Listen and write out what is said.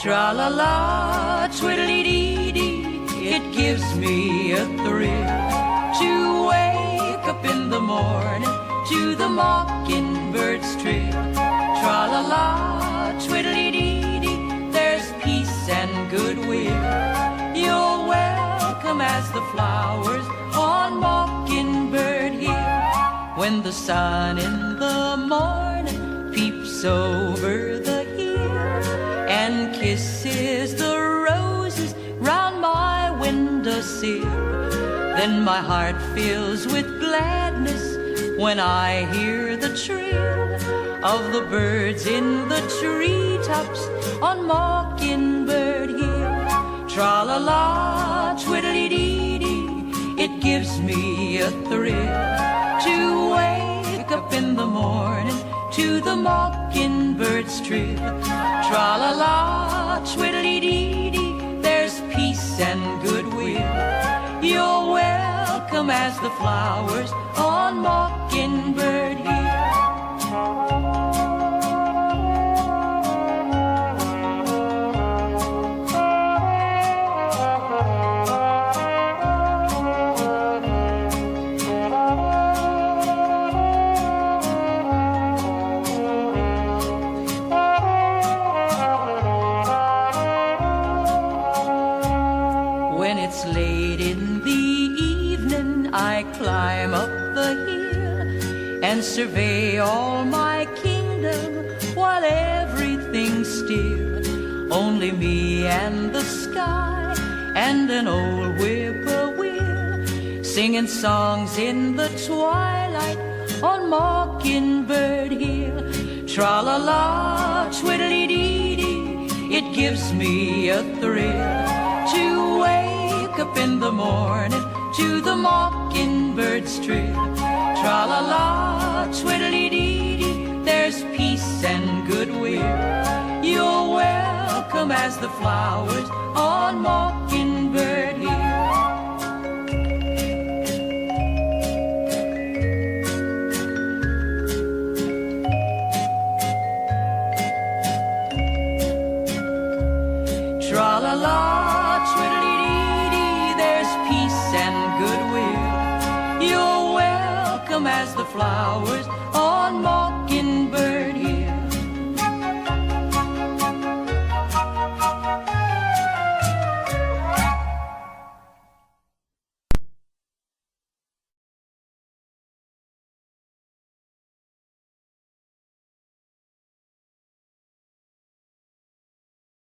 Tra-la-la, twiddly-dee-dee, it gives me a thrill to wake up in the morning to the mockingbird's trill. Tra-la-la, twiddly-dee-dee, there's peace and goodwill. You're welcome as the flowers on Mockingbird Hill. When the sun in the morning peeps over the hill and kisses the roses round my windowsill, then my heart fills with gladness when I hear the trill of the birds in the treetops on Mockingbird Hill. Tra-la-la, twiddly-dee-dee, it gives me a thrill to wake up in the morning to the mockingbird's trill. Tra-la-la, twiddly-dee-dee, there's peace and goodwill. You're welcome as the flowers on Mockingbird Hill. Late in the evening I climb up the hill and survey all my kingdom while everything's still. Only me and the sky and an old whippoorwill singing songs in the twilight on Mockingbird Hill. Tra-la-la, twiddly-dee-dee, it gives me a thrill to wake up in the morning to the mockingbird's trill. Tra-la-la, twiddly-dee-dee, there's peace and goodwill. You're welcome as the flowers on Mockingbird Hill. Tra-la-la, twiddly-dee-dee, there's peace and goodwill. You're welcome as the flowers